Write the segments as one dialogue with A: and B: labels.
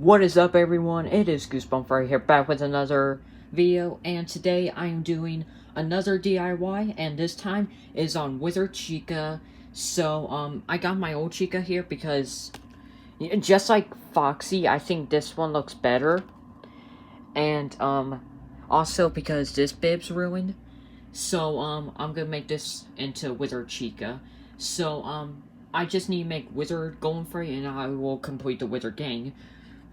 A: What is up, everyone? It is Goosebump right here, back with another video, and today I am doing another DIY, and this time is on Withered Chica. So, I got my old Chica here because, just like Foxy, I think this one looks better, and, also because this bib's ruined. So, I'm gonna make this into Withered Chica. So, I just need to make Withered going for you, and I will complete the Withered gang.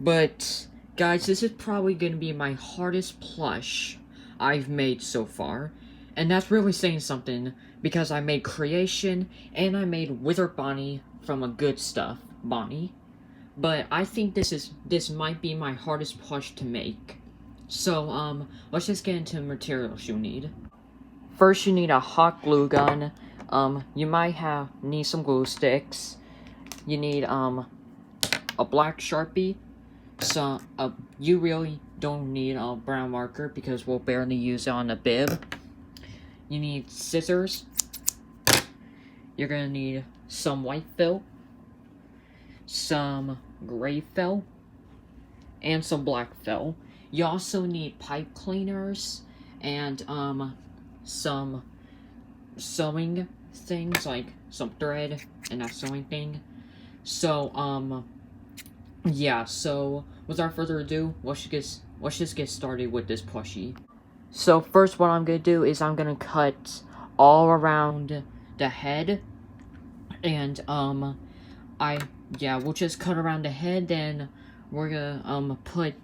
A: But, guys, this is probably going to be my hardest plush I've made so far. And that's really saying something, because I made Creation, and I made Withered Bonnie from a good stuff, Bonnie. But I think this might be my hardest plush to make. So, let's just get into the materials you'll need. First, you need a hot glue gun. You might need some glue sticks. You need, a black Sharpie. So, you really don't need a brown marker because we'll barely use it on the bib. You need scissors. You're gonna need some white fill, some gray fill, and some black fill. You also need pipe cleaners and, some sewing things, like some thread and that sewing thing. So, yeah, so without further ado, let's just get started with this plushie. So first, what I'm gonna do is I'm gonna cut all around the head, and we'll just cut around the head. Then we're gonna put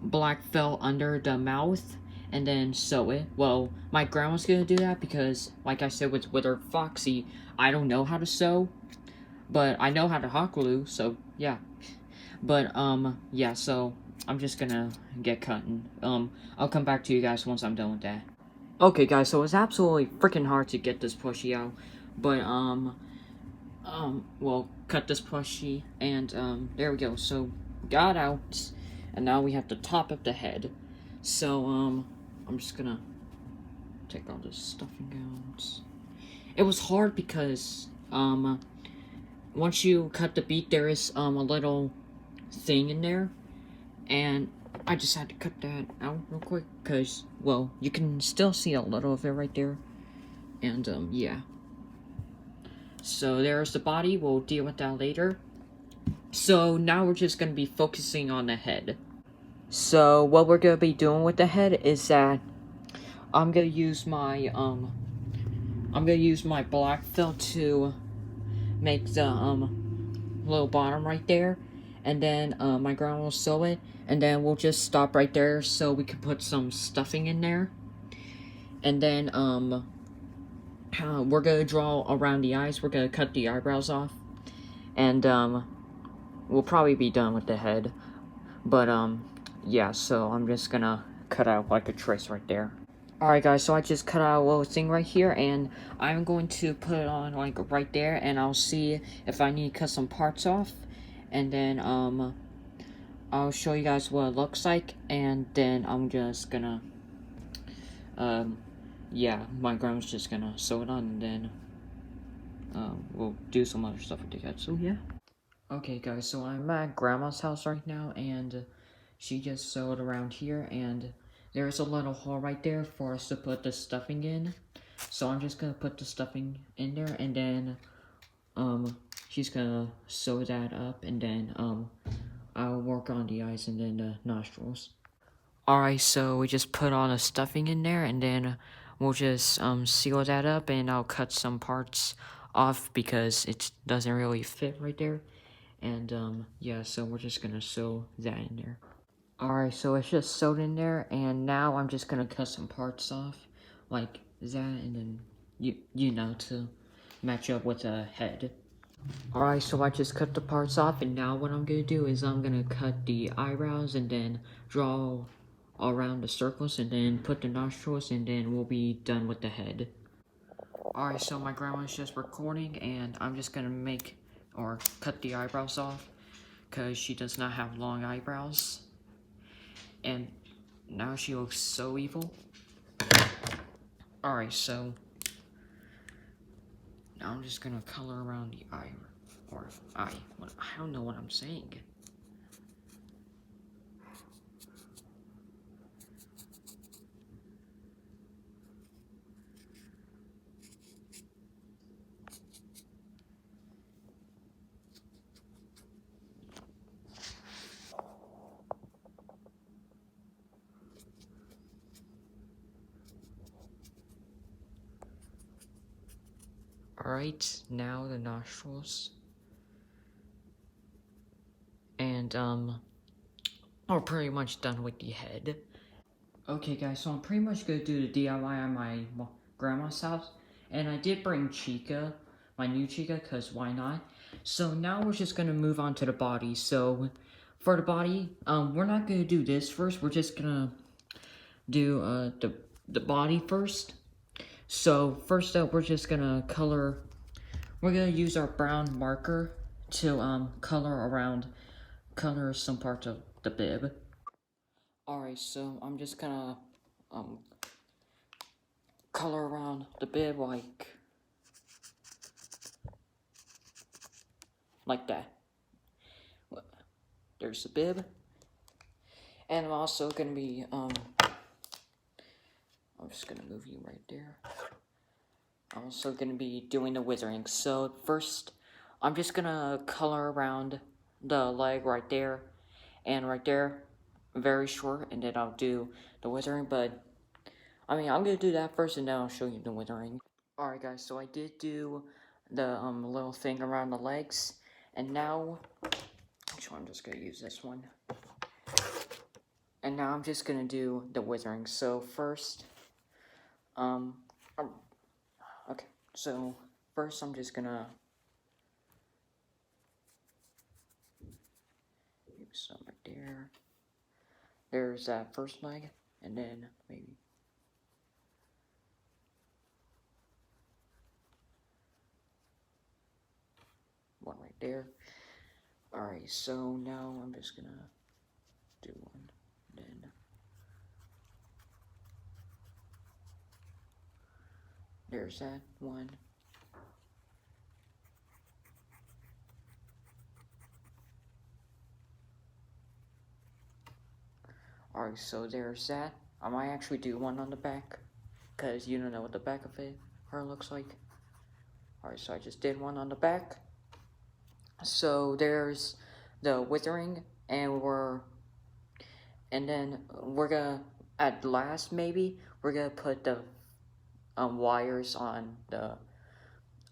A: black felt under the mouth and then sew it. Well, my grandma's gonna do that because, like I said, with her Foxy, I don't know how to sew, but I know how to hot glue. So yeah. But, yeah, so I'm just gonna get cutting. I'll come back to you guys once I'm done with that. Okay, guys, so it's absolutely freaking hard to get this plushie out. But, we'll cut this plushie, and, there we go. So, got out, and now we have to top up the head. So, I'm just gonna take all this stuffing out. It was hard because, once you cut the beak, there is, a little thing in there, and I just had to cut that out real quick because, well, you can still see a little of it right there. And yeah, so there's the body. We'll deal with that later. So now we're just gonna be focusing on the head. So what we're gonna be doing with the head is that I'm gonna use my black fill to make the little bottom right there. And then, my grandma will sew it, and then we'll just stop right there so we can put some stuffing in there. And then, we're gonna draw around the eyes. We're gonna cut the eyebrows off. And, we'll probably be done with the head. But, yeah, so I'm just gonna cut out, like, a trace right there. Alright, guys, so I just cut out a little thing right here, and I'm going to put it on, like, right there, and I'll see if I need to cut some parts off. And then, I'll show you guys what it looks like, and then I'm just gonna, yeah, my grandma's just gonna sew it on, and then, we'll do some other stuff with the head, so yeah. Okay, guys, so I'm at grandma's house right now, and she just sewed around here, and there's a little hole right there for us to put the stuffing in. So I'm just gonna put the stuffing in there, and then, she's gonna sew that up, and then, I'll work on the eyes and then the nostrils. Alright, so we just put all the stuffing in there, and then we'll just, seal that up, and I'll cut some parts off because it doesn't really fit right there. And, yeah, so we're just gonna sew that in there. Alright, so it's just sewed in there, and now I'm just gonna cut some parts off, like that, and then, you know, to match up with the head. Alright, so I just cut the parts off, and now what I'm gonna do is I'm gonna cut the eyebrows, and then draw around the circles, and then put the nostrils, and then we'll be done with the head. Alright, so my grandma's just recording, and I'm just gonna cut the eyebrows off, because she does not have long eyebrows. And now she looks so evil. Alright, so now I'm just gonna color around the eye, or eye. I don't know what I'm saying. Alright, now the nostrils. And, we're pretty much done with the head. Okay guys, so I'm pretty much gonna do the DIY on my grandma's house. And I did bring Chica, my new Chica, cause why not? So now we're just gonna move on to the body. So, for the body, we're not gonna do this first, we're just gonna do, the body first. So, first up, we're just gonna we're gonna use our brown marker to, color some parts of the bib. Alright, so I'm just gonna, color around the bib like that. There's the bib. And I'm also gonna be, I'm just gonna move you right there. I'm also gonna be doing the withering. So first, I'm just gonna color around the leg right there and right there, very short, and then I'll do the withering. But I mean, I'm gonna do that first, and then I'll show you the withering. All right, guys. So I did do the little thing around the legs, and now, actually, I'm just gonna use this one. And now I'm just gonna do the withering. So first, okay. So first, I'm just gonna use some right there. There's that first leg, and then maybe one right there. Alright, so now I'm just gonna do one, then there's that one. Alright, so there's that. I might actually do one on the back, because you don't know what the back of her looks like. Alright, so I just did one on the back. So there's the withering, and then we're gonna, at last maybe, we're gonna put the wires on the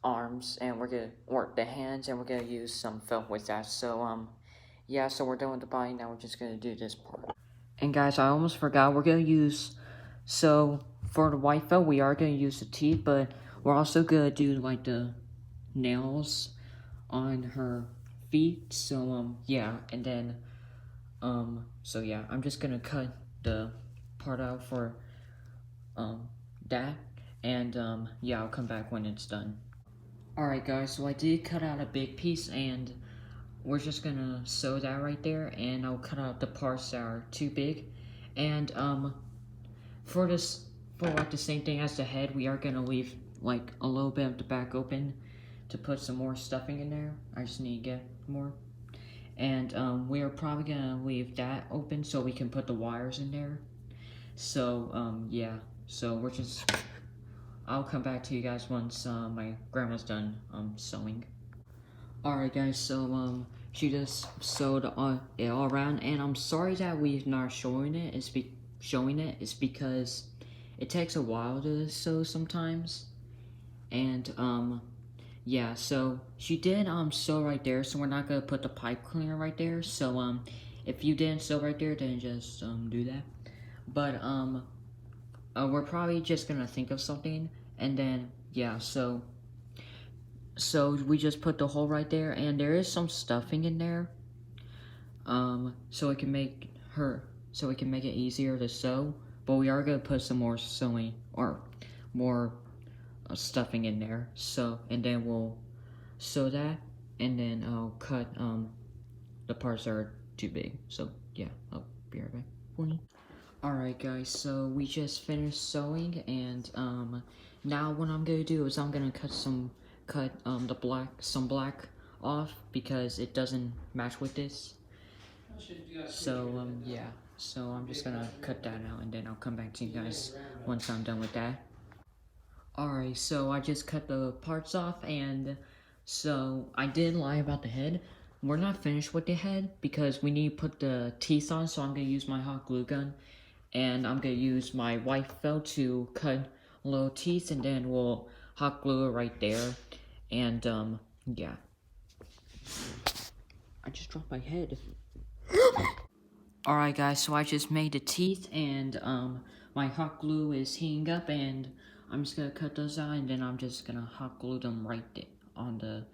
A: arms, and or the hands, and we're gonna use some felt with that. So yeah, so we're done with the body. Now we're just gonna do this part. And guys, I almost forgot, we're gonna use, so for the white felt, we are gonna use the teeth, but we're also gonna do like the nails on her feet. So yeah, and then so yeah, I'm just gonna cut the part out for that, and yeah, I'll come back when it's done. Alright guys, so I did cut out a big piece, and we're just gonna sew that right there, and I'll cut out the parts that are too big. And for like the same thing as the head, we are gonna leave like a little bit of the back open to put some more stuffing in there. I just need to get more. And we are probably gonna leave that open so we can put the wires in there. So yeah, so I'll come back to you guys once my grandma's done sewing. Alright guys, so she just sewed it all around, and I'm sorry that we're not showing it. It's because it takes a while to sew sometimes. And yeah, so she did sew right there, so we're not gonna put the pipe cleaner right there. So if you didn't sew right there, then just do that. But we're probably just gonna think of something, and then yeah, so we just put the hole right there, and there is some stuffing in there, so it can make it easier to sew. But we are gonna put some more sewing or more stuffing in there. So, and then we'll sew that, and then I'll cut the parts that are too big. So yeah, I'll be right back. Alright guys, so we just finished sewing, and now what I'm gonna do is I'm gonna cut some black off because it doesn't match with this. So yeah, so I'm just gonna cut that out, and then I'll come back to you guys once I'm done with that. Alright, so I just cut the parts off, and so I did lie about the head. We're not finished with the head because we need to put the teeth on, so I'm gonna use my hot glue gun, and I'm gonna use my white felt to cut little teeth, and then we'll hot glue it right there. And, yeah. I just dropped my head. Alright guys, so I just made the teeth, and, my hot glue is heating up, and I'm just gonna cut those out, and then I'm just gonna hot glue them right there on the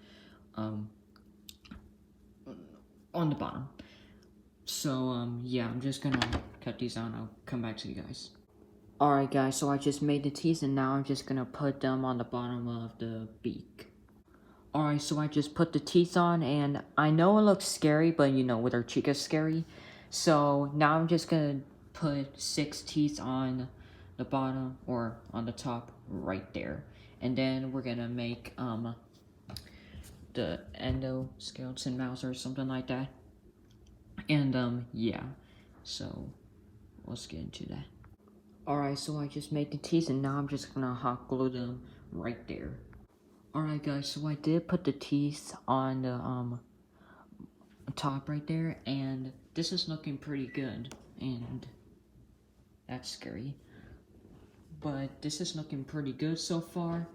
A: bottom. So, yeah, I'm just gonna cut these out, and I'll come back to you guys. Alright guys, so I just made the teeth, and now I'm just gonna put them on the bottom of the beak. Alright, so I just put the teeth on, and I know it looks scary, but you know, with our Chica scary. So now I'm just gonna put 6 teeth on the bottom, or on the top, right there. And then we're gonna make, the endoskeleton mouse or something like that. And, yeah. So, let's get into that. Alright, so I just made the teeth, and now I'm just gonna hot glue them right there. Alright guys, so I did put the teeth on the, top right there, and this is looking pretty good, and that's scary. But this is looking pretty good so far,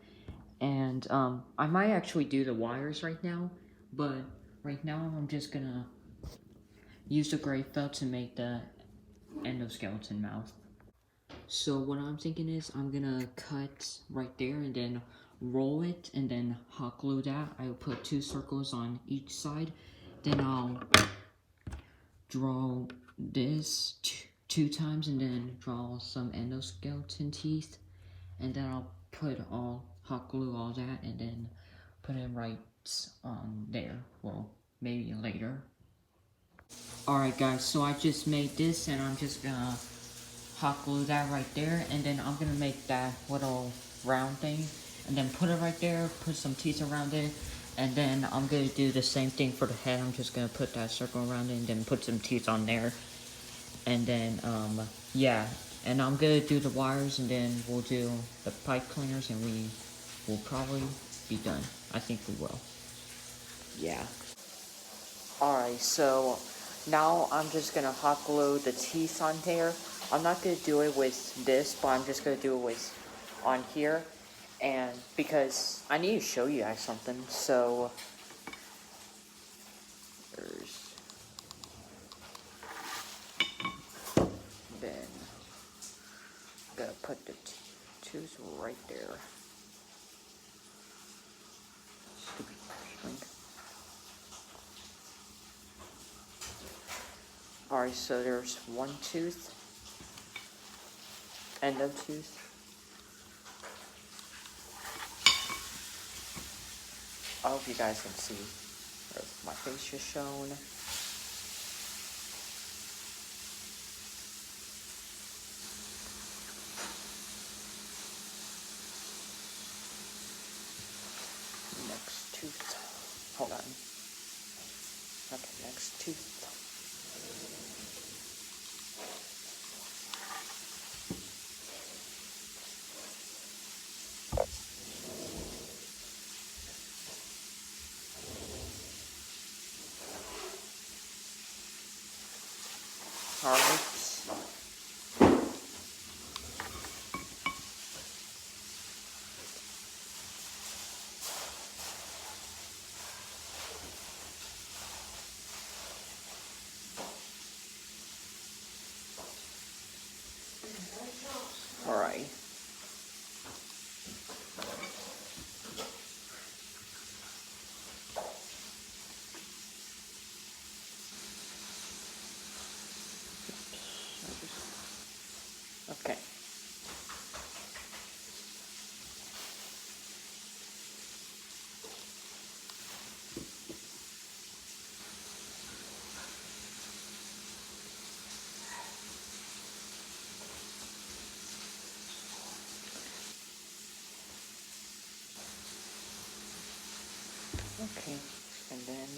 A: and, I might actually do the wires right now, but right now I'm just gonna use the gray felt to make the endoskeleton mouth. So what I'm thinking is I'm gonna cut right there and then roll it and then hot glue that. I'll put 2 circles on each side. Then I'll draw this 2 times and then draw some endoskeleton teeth. And then I'll put hot glue all that and then put it right on there. Well, maybe later. Alright guys, so I just made this and I'm just gonna hot glue that right there, and then I'm gonna make that little round thing and then put it right there, put some teeth around it, and then I'm gonna do the same thing for the head. I'm just gonna put that circle around it and then put some teeth on there, and then yeah, and I'm gonna do the wires, and then we'll do the pipe cleaners, and we will probably be done. I think we will. Yeah. Alright, so now I'm just gonna hot glue the teeth on there. I'm not gonna do it with this, but I'm just gonna do it with on here, and because I need to show you guys something. So there's then I'm gonna put the tooth right there. Stupid string. Alright, so there's one tooth, end of tooth. I hope you guys can see. There's my face just shown. Next tooth. Hold on. Okay, next tooth. Alright. Alright. Okay. Okay, and then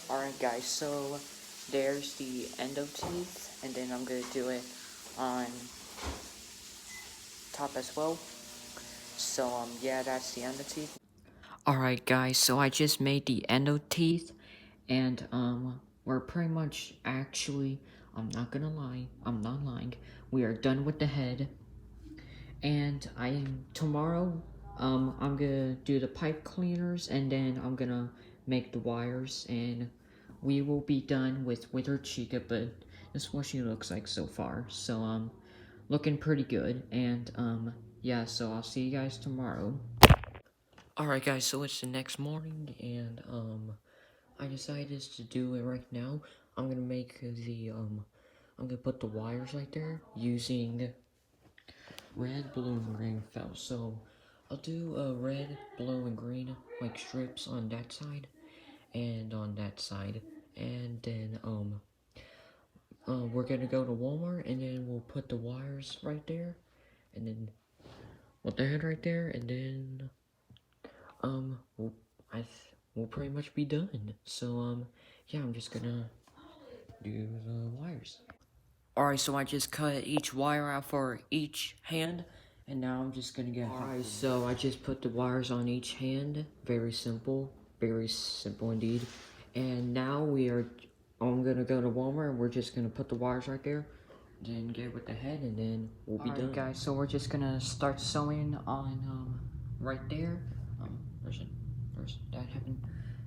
A: alright guys, so there's the endo teeth, and then I'm gonna do it on top as well. So yeah, that's the endo teeth. Alright guys, so I just made the endo teeth, and we're pretty much actually, I'm not gonna lie, I'm not lying, we are done with the head, and tomorrow, I'm gonna do the pipe cleaners, and then I'm gonna make the wires, and we will be done with Withered Chica, but this is what she looks like so far, so, looking pretty good, and, yeah, so I'll see you guys tomorrow. Alright guys, so it's the next morning, and, I decided to do it right now. I'm gonna make I'm gonna put the wires right there, using red, blue, and green felt. So, I'll do, red, blue, and green, like, strips on that side, and on that side, and then, we're gonna go to Walmart, and then we'll put the wires right there, and then, with the head right there, and then, we'll, we'll pretty much be done. So, yeah, I'm just gonna do the wires. Alright, so I just cut each wire out for each hand, and now I'm just gonna get Alright, so I just put the wires on each hand. Very simple indeed. And now I'm gonna go to Walmart, and we're just gonna put the wires right there, then get with the head, and then we'll be done. Guys, so we're just gonna start sewing on, right there. There's that happened.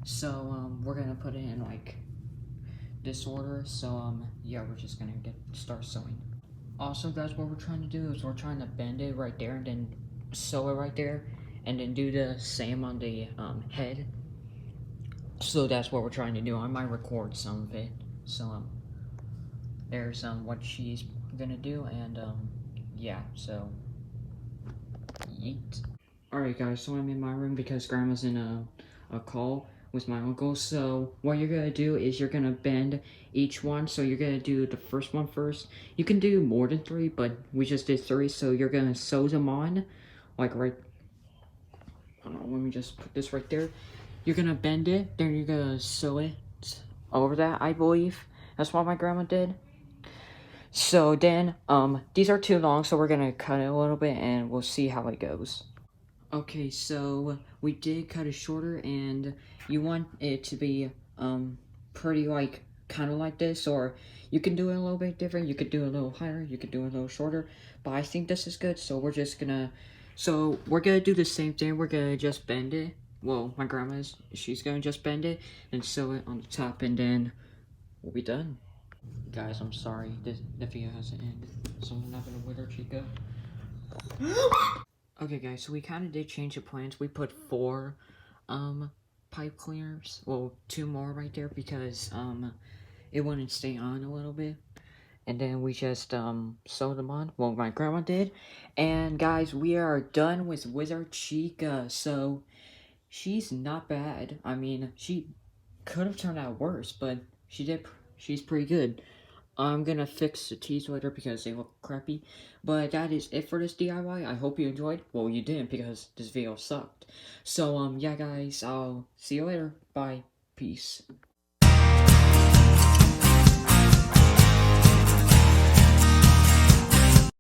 A: So, we're gonna put it in, like, this order. So, yeah, we're just gonna start sewing. Also, guys, what we're trying to do is we're trying to bend it right there, and then sew it right there, and then do the same on the, head. So that's what we're trying to do. I might record some of it. So, there's, what she's gonna do, and, yeah, so, yeet. Alright guys, so I'm in my room because Grandma's in a call with my uncle. So what you're gonna do is you're gonna bend each one. So you're gonna do the first one first. You can do more than 3, but we just did 3. So you're gonna sew them on, like right, I don't know, let me just put this right there. You're gonna bend it, then you're gonna sew it over that, I believe. That's what my grandma did. So then, these are too long, so we're gonna cut it a little bit, and we'll see how it goes. Okay, so we did cut it shorter, and you want it to be, pretty, like, kind of like this, or you can do it a little bit different. You could do it a little higher, you could do it a little shorter, but I think this is good, so we're gonna do the same thing. We're gonna just bend it. Well, my she's gonna just bend it and sew it on the top, and then we'll be done. Guys, I'm sorry, the video hasn't ended. Someone not gonna wither Chica. Okay guys, so we kind of did change the plans. We put 4, pipe cleaners. Well, 2 more right there because, it wouldn't stay on a little bit. And then we just, sewed them on. Well, my grandma did. And guys, we are done with Withered Chica. So, she's not bad. I mean, she could have turned out worse, but she's pretty good. I'm gonna fix the tees later because they look crappy. But that is it for this DIY. I hope you enjoyed. Well, you didn't because this video sucked. So, yeah, guys, I'll see you later. Bye. Peace.